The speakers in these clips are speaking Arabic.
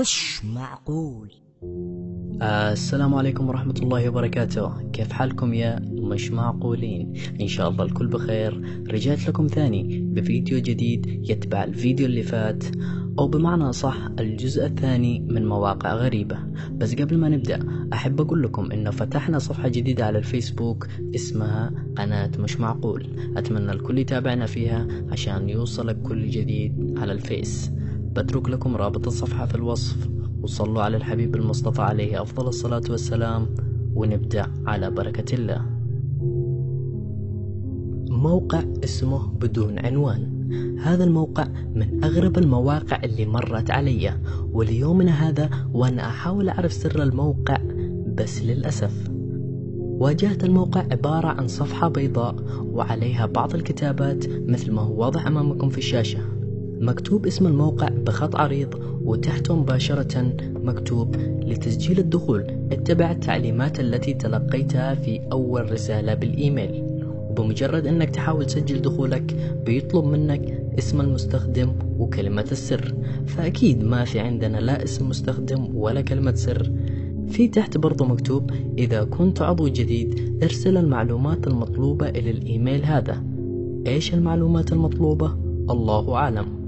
مش معقول. السلام عليكم ورحمة الله وبركاته. كيف حالكم يا مش معقولين؟ إن شاء الله الكل بخير. رجعت لكم ثاني بفيديو جديد يتبع الفيديو اللي فات، أو بمعنى صح الجزء الثاني من مواقع غريبة. بس قبل ما نبدأ أحب أقول لكم إنه فتحنا صفحة جديدة على الفيسبوك اسمها قناة مش معقول. أتمنى الكل يتابعنا فيها عشان يوصلك كل جديد على الفيس. بترك لكم رابط الصفحة في الوصف، وصلوا على الحبيب المصطفى عليه أفضل الصلاة والسلام، ونبدأ على بركة الله. موقع اسمه بدون عنوان. هذا الموقع من أغرب المواقع اللي مرت علي، وليومنا هذا وأنا أحاول أعرف سر الموقع، بس للأسف واجهت الموقع عبارة عن صفحة بيضاء وعليها بعض الكتابات مثل ما هو واضح أمامكم في الشاشة. مكتوب اسم الموقع بخط عريض، وتحته مباشرة مكتوب: لتسجيل الدخول اتبع التعليمات التي تلقيتها في أول رسالة بالإيميل. وبمجرد أنك تحاول تسجل دخولك بيطلب منك اسم المستخدم وكلمة السر، فأكيد ما في عندنا لا اسم مستخدم ولا كلمة سر. في تحت برضو مكتوب: إذا كنت عضو جديد ارسل المعلومات المطلوبة إلى الإيميل هذا. إيش المعلومات المطلوبة؟ الله أعلم.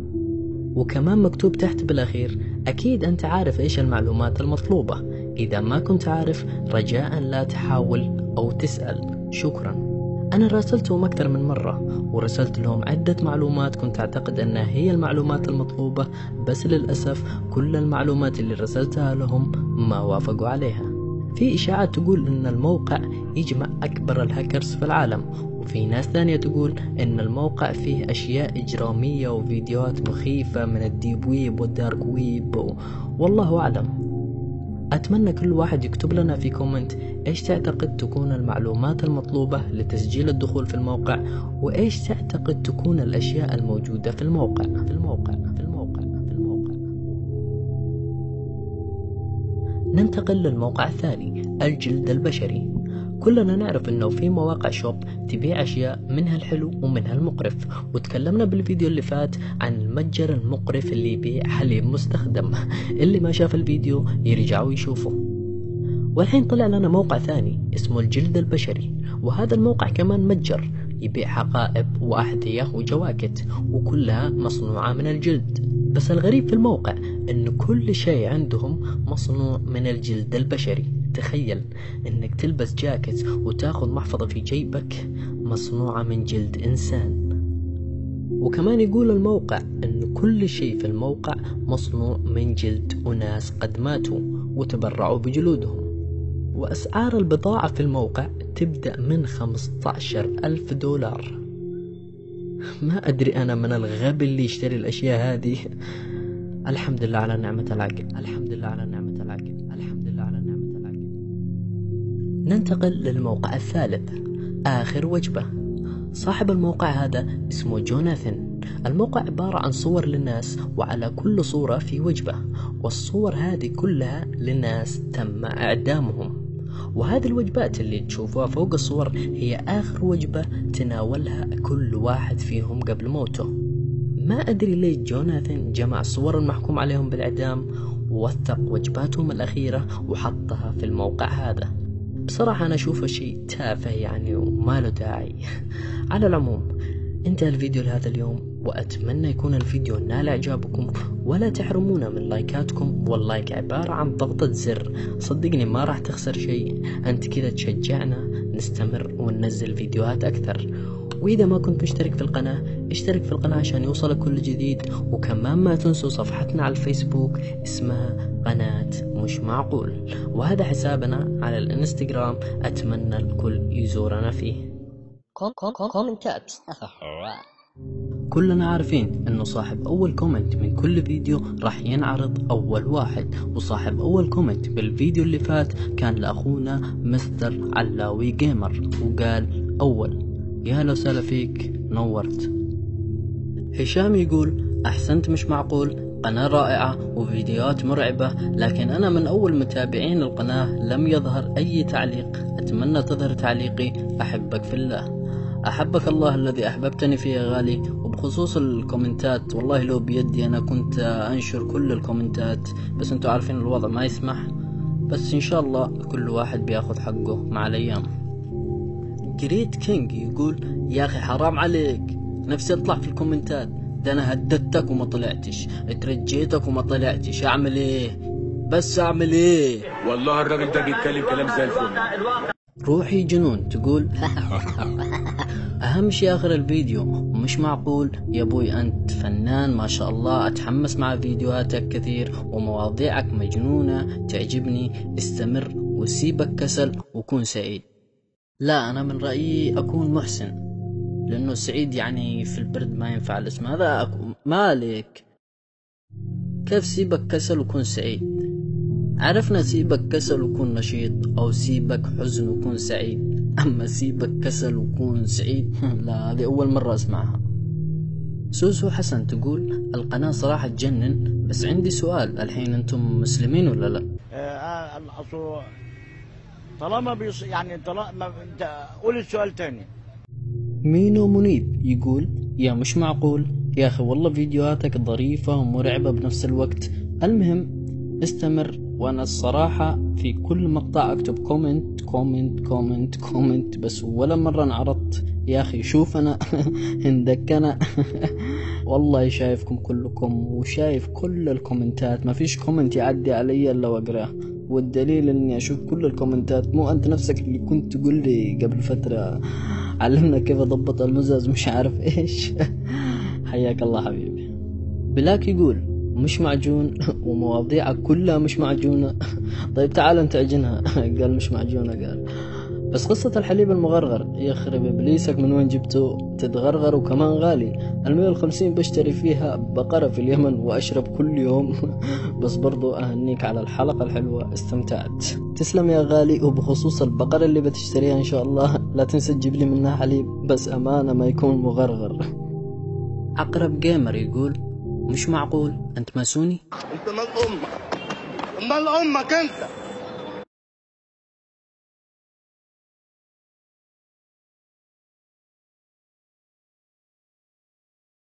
وكمان مكتوب تحت بالأخير: أكيد أنت عارف إيش المعلومات المطلوبة، إذا ما كنت عارف رجاء لا تحاول أو تسأل، شكرا. أنا راسلتهم أكثر من مرة، ورسلت لهم عدة معلومات كنت أعتقد أنها هي المعلومات المطلوبة، بس للأسف كل المعلومات اللي رسلتها لهم ما وافقوا عليها. في إشاعات تقول أن الموقع يجمع أكبر الهاكرز في العالم، وفي ناس ثانية تقول إن الموقع فيه أشياء إجرامية وفيديوهات مخيفة من الديب ويب والدارك ويب والله أعلم. أتمنى كل واحد يكتب لنا في كومنت إيش تعتقد تكون المعلومات المطلوبة لتسجيل الدخول في الموقع، وإيش تعتقد تكون الأشياء الموجودة في الموقع. ننتقل للموقع الثاني، الجلد البشري. كلنا نعرف انه في مواقع شوب تبيع اشياء منها الحلو ومنها المقرف، وتكلمنا بالفيديو اللي فات عن المتجر المقرف اللي يبيع حليب مستخدم. اللي ما شاف الفيديو يرجع ويشوفه. والحين طلع لنا موقع ثاني اسمه الجلد البشري، وهذا الموقع كمان متجر يبيع حقائب وأحذية وجواكت، وكلها مصنوعة من الجلد. بس الغريب في الموقع إن كل شيء عندهم مصنوع من الجلد البشري. تخيل إنك تلبس جاكيت وتاخذ محفظة في جيبك مصنوعة من جلد إنسان. وكمان يقول الموقع إن كل شيء في الموقع مصنوع من جلد أناس قد ماتوا وتبرعوا بجلودهم. وأسعار البضاعة في الموقع تبدأ من 15,000 دولار. ما أدري أنا من الغبي اللي يشتري الأشياء هذه. الحمد لله على نعمة العقل، الحمد لله على نعمة العقل، الحمد لله على نعمة العقل. ننتقل للموقع الثالث، آخر وجبة. صاحب الموقع هذا اسمه جوناثان. الموقع عبارة عن صور للناس، وعلى كل صورة في وجبة، والصور هذه كلها لناس تم إعدامهم. وهذه الوجبات اللي تشوفوها فوق الصور هي آخر وجبة تناولها كل واحد فيهم قبل موته. ما أدري ليش جوناثان جمع صور المحكوم عليهم بالإعدام ووثق وجباتهم الأخيرة وحطها في الموقع هذا. بصراحة أنا أشوفه شيء تافه يعني وما له داعي. على العموم انتهى الفيديو لهذا اليوم، وأتمنى يكون الفيديو نال إعجابكم، ولا تحرمونا من لايكاتكم، واللايك عبارة عن ضغطة زر. صدقني ما راح تخسر شيء، أنت كذا تشجعنا نستمر وننزل فيديوهات أكثر. وإذا ما كنت مشترك في القناة اشترك في القناة عشان يوصلك كل جديد. وكمان ما تنسوا صفحتنا على الفيسبوك اسمها قناة مش معقول، وهذا حسابنا على الانستغرام، أتمنى الكل يزورنا فيه. كومنتات. كلنا عارفين انه صاحب اول كومنت من كل فيديو راح ينعرض اول واحد، وصاحب اول كومنت بالفيديو اللي فات كان لاخونا مستر علاوي جيمر، وقال اول. يا هلا وسهلا فيك، نورت. هشام يقول: احسنت مش معقول، قناة رائعة وفيديوهات مرعبة، لكن أنا من أول متابعين القناة لم يظهر أي تعليق، أتمنى تظهر تعليقي. أحبك في الله. أحبك الله الذي أحببتني فيه يا غالي، بخصوص الكومنتات، والله لو بيدي أنا كنت أنشر كل الكومنتات، بس أنتوا عارفين الوضع ما يسمح. بس إن شاء الله كل واحد بياخد حقه مع الأيام. جريت كينج يقول يا أخي حرام عليك، نفسي أطلع في الكومنتات، ده أنا هددتك وما طلعتش، اترجيتك وما طلعتش، أعمل إيه؟ بس أعمل إيه؟ والله الراجل ده بيتكلم كلام زي الفل. روحي جنون تقول أهم شيء آخر الفيديو، مش معقول يا أبوي أنت فنان ما شاء الله، أتحمس مع فيديوهاتك كثير ومواضيعك مجنونة تعجبني، استمر وسيبك كسل وكون سعيد. لا أنا من رأيي أكون محسن، لأنه سعيد يعني في البرد ما ينفع الاسم هذا. مالك كيف سيبك كسل وكون سعيد؟ عرفنا سيبك كسل وكون نشيط، أو سيبك حزن وكون سعيد، أما سيبك كسل وكون سعيد لا هذه أول مرة أسمعها. سوسو حسن تقول القناة صراحة تجنن، بس عندي سؤال، الحين أنتم مسلمين ولا لا؟ طالما قول السؤال تاني. مينو منيب يقول يا مش معقول يا أخي، والله فيديوهاتك ظريفة ومرعبة بنفس الوقت، المهم استمر. وانا الصراحة في كل مقطع اكتب كومنت كومنت كومنت كومنت، بس ولا مرة انعرضت. يا اخي شوف انا عندك انا والله شايفكم كلكم وشايف كل الكومنتات، ما فيش كومنت يعدي علي الا واقراه، والدليل اني اشوف كل الكومنتات. مو انت نفسك اللي كنت تقول لي قبل فترة علمنا كيف اضبط المزاز مش عارف ايش حياك الله حبيبي. بلاك يقول مش معجون ومواضيعك كلها مش معجونة طيب تعال انت عجنها قال مش معجونة قال. بس قصة الحليب المغرغر يخرب ابليسك من وين جبته؟ تتغرغر وكمان غالي، 150 بشتري فيها بقرة في اليمن واشرب كل يوم بس برضو اهنيك على الحلقة الحلوة، استمتعت. تسلم يا غالي. وبخصوص البقرة اللي بتشتريها ان شاء الله لا تنسى تجيب لي منها حليب، بس امانة ما يكون مغرغر. عقرب جيمر يقول مش معقول انت ماسوني؟ انت مال امك، مال امك انت.